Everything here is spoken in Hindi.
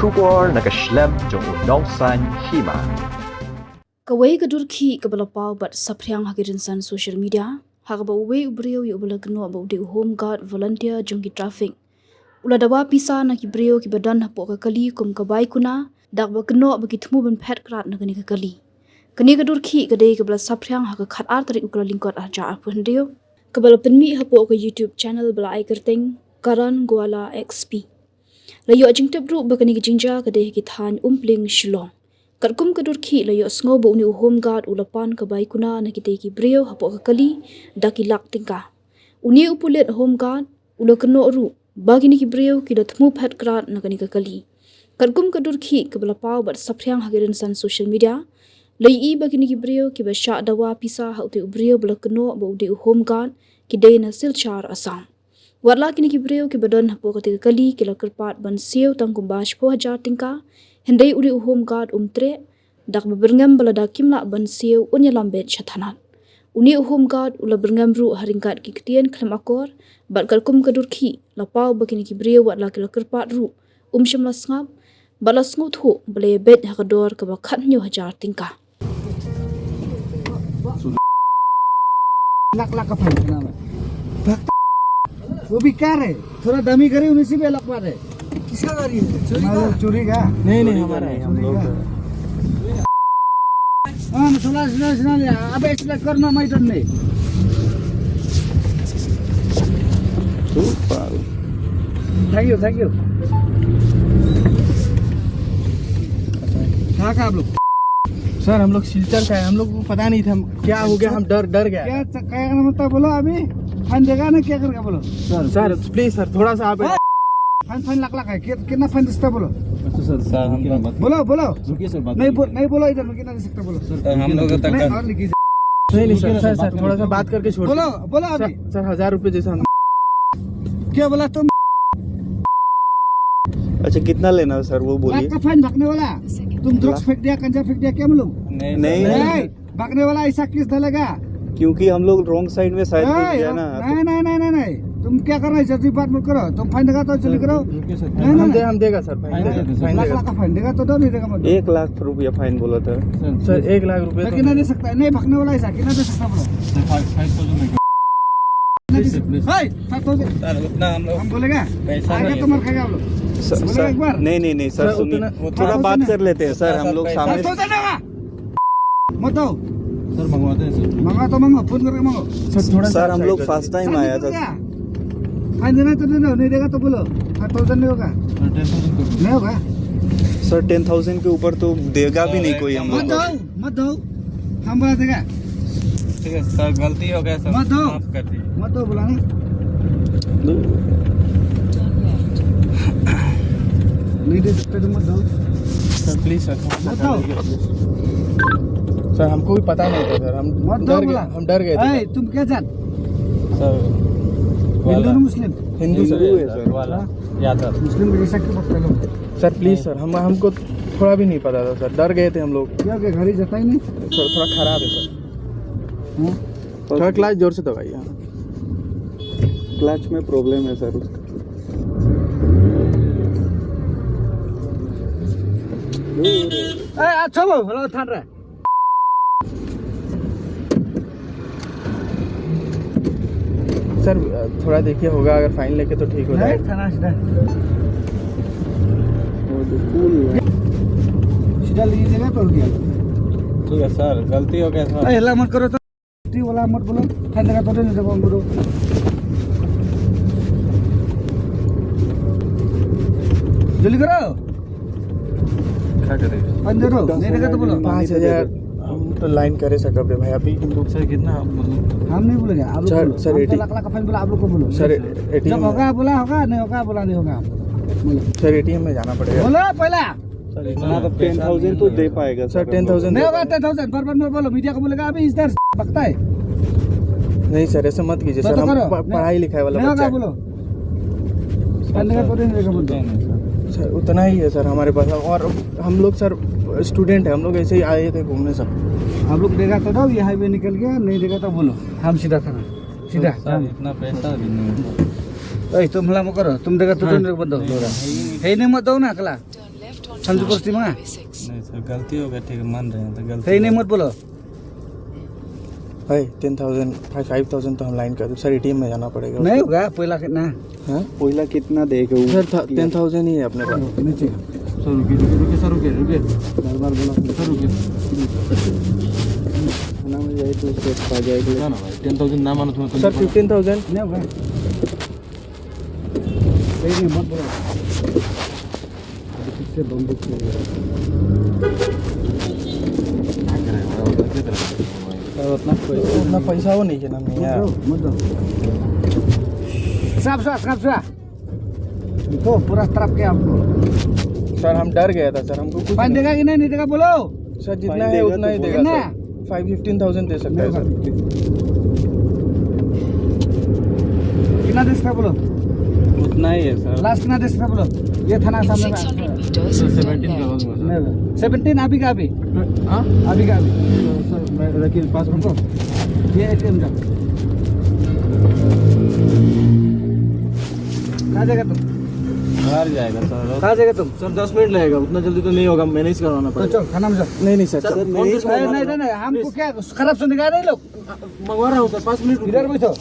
Shubor nakaslem jong unongsan hima. Kawai kadurki kabalapau but sapryang hakirinsan social media. Hakaba uwe ubrio yu ubelagno about the home guard volunteer jongki traffic. Uladawa pisa na kibrio kibadan hapo kakali kum kabay kuna dakba kno bagitmu ban pet krat na kani kakali. Kani kadurki kadai kabala sapryang hakakhat artari ukla lingkot arja apundio. Kabala penmi hapo ka YouTube channel bala ay kerting Karan Gwala XP. Layo ajing tebru bakani kijinja kadai kithan umpling shilong. Karkum kadurki layo sngo bo uni home guard ulapan kabay kuna na kitay kibrio hapo kakali daki lak tingka. Uni upulit home guard ulakno ru bagi ni kibrio kidatmu pet krat na kani kakali. Karkum kadurki kabalapau bat sapryang hagirin san social media. Layi bagi ni kibrio kibasya dawa pisa hauti ubrio balakno bo udi home guard kidai na silchar asam. Warla kini kibrio kibadan hapo katika kali kila kerpat ban siu tang kumbash po hajar tingka hendai uri home guard umtre dak beberngam balada kimla ban siu unya lambet chathanat uni home guard ula berngam ru haringkat kiktian klam akor bat kalkum kadurki lapau bakini kibrio warla kila kerpat ru shimla sngap balas ngut hu bale bet hakador ka bakhat nyu hajar tingka lakh lakh का फाइन वो भी कार है थोड़ा दमी करे उन्हीं से भी अलग बात है किसका गाड़ी है चोरी का नहीं हमारा है हम लोग हाँ सुना लिया अब इसलिए करना मैं तो नहीं थैंक यू कहाँ का आप लोग सर हम लोग सिलचर का है हम लोग को पता नहीं था क्या हो गया हम डर गया क्या मतलब बोलो अभी फाइन देगा ना क्या करेगा बोलो सर प्लीज सर थोड़ा सा आप फाइन लाख है कितना फाइन दे सकता बोलो सर हम बोलो रुकिए सर नहीं बोलो इधर में कितना दे सकता बोलो सर हम लोग नहीं सर थोड़ा सा बात करके छोड़ बोलो अभी सर 1000 रुपए जैसा क्या बोला तुम अच्छा कितना लेना है सर वो बोलिए का फाइन भागने वाला तुम ड्रग्स फेंक दिया गंजा फेंक दिया क्या मालूम नहीं भागने वाला ऐसा किस डालेगा क्योंकि हम लोग रॉन्ग साइड में शायद घुस गया ना नहीं तुम क्या कर रहे हो जल्दी बात मत करो तुम फाइन देगा तो जल्दी करो हम देगा सर फाइन लाख का फाइन देगा तो नहीं देगा मतलब 1 लाख रुपया फाइन बोला था सर 1 लाख रुपया कितना दे सकता है नहीं भागने वाला ऐसा कितना दे सकता बोलो हम बोलेगा आगे तो मर खाएगा हम लोग एक बार नहीं सर सुनिए थोड़ा बात कर लेते हैं सर हम लोग सामने मत दो सर मंगवाते हैं सर मंगा फोन करके मंगो सर हम लोग फर्स्ट टाइम आया था फाइन देना तो नहीं देगा तो बोलो 5000 नहीं होगा नहीं होगा सर 10,000 के ऊपर तो देगा भी नहीं कोई हम लोग मत दो हम बोला देगा ठीक है सर गलती हो गया सर मत दो बोला नहीं दे सकते तो मत दो सर प्लीज सर मत दो सर हमको भी पता नहीं था सर हम डर गए थे तुम क्या जान सर हिंदू मुस्लिम हिंदू सर वाला यादव मुस्लिम जैसा क्यों पकड़ लो सर प्लीज सर हमको थोड़ा भी नहीं पता था सर डर गए थे हम लोग क्या घर ही जाता ही नहीं सर थोड़ा खराब है सर थोड़ा क्लच जोर से दबाइए क्लच में प्रॉब्लम है सर उसका अच्छा वो थान रहा सर थोड़ा देखिए होगा अगर फाइन लेके तो ठीक हो जाए सीधा लीजिएगा तो क्या ठीक है सर गलती हो गया सर हल्ला मत करो तो वाला मत बोलो फाइन देगा तो नहीं देगा बोलो जल्दी करो क्या करें फाइन दे दो नहीं देगा तो बोलो 5000 हम तो लाइन करे सकब रे भाई अभी सर कितना हम नहीं बोलेंगे आप लोग सर लाख का फाइन बोला आप लोग को बोलो सर जब होगा बोला होगा नहीं होगा बोला नहीं होगा सर एटीएम में जाना पड़ेगा बोलो पहला सर इतना तो 10,000 तो दे पाएगा सर 10,000 नहीं होगा 10,000 बार मत बोलो मीडिया को बोलेगा अभी इधर बकता है नहीं सर ऐसे मत कीजिए सर हम पढ़ाई लिखाई वाला बच्चा बोलो फाइन देगा तो नहीं देगा बोलो सर उतना ही है सर हमारे पास और हम लोग सर स्टूडेंट है हम लोग ऐसे ही आए थे घूमने सब आप लोग देगा तो दो ये हाईवे निकल गया नहीं देगा तो बोलो हम सीधा था सीधा इतना पैसा भी नहीं तुम हला मत करो तुम देगा तो नहीं मत दो है नहीं मत दो ना अकला संजू पोस्टी में नहीं सर गलती हो गया ठीक है मान रहे हैं तो गलती सही नहीं मत बोलो भाई 10,000 5,000 तो हम लाइन कर दो सर एटीएम में जाना पड़ेगा नहीं होगा पहला कितना हाँ कोयला कितना देगा सर 10,000 ही है अपने पास नीचे सर रुकिए सर रुकिए बार बार बोला सर रुकिए ना में जाए तो उससे पा जाएगा ना भाई 10,000 ना मानो तो सर 15,000 नहीं होगा सही नहीं मत बोलो किससे बंदूक उतना पैसा हो नहीं है ना यार मत दो साफ तो पूरा तरफ के आपको सर हम डर गया था सर हमको कुछ पानी देगा कि नहीं देगा बोलो सर जितना है उतना ही देगा कितना? सर 15,000 दे सकता है सर कितना दे सकता बोलो उतना ही है सर लास्ट कितना दे सकता बोलो ये थाना सामने 600 meters, turn left. 17 अभी का अभी हाँ अभी का अभी सर मैं रखिए पास रुको ये एटीएम का कहाँ जाएगा तुम बाहर जाएगा सर कहाँ जाएगा तुम सर 10 मिनट लगेगा उतना जल्दी तो नहीं होगा मैनेज करवाना तो पड़ेगा चल खाना में जाओ नहीं नहीं सर नहीं हमको क्या खराब सुन दिखा रहे लोग मंगवा रहा हूँ सर 5 मिनट इधर बैठो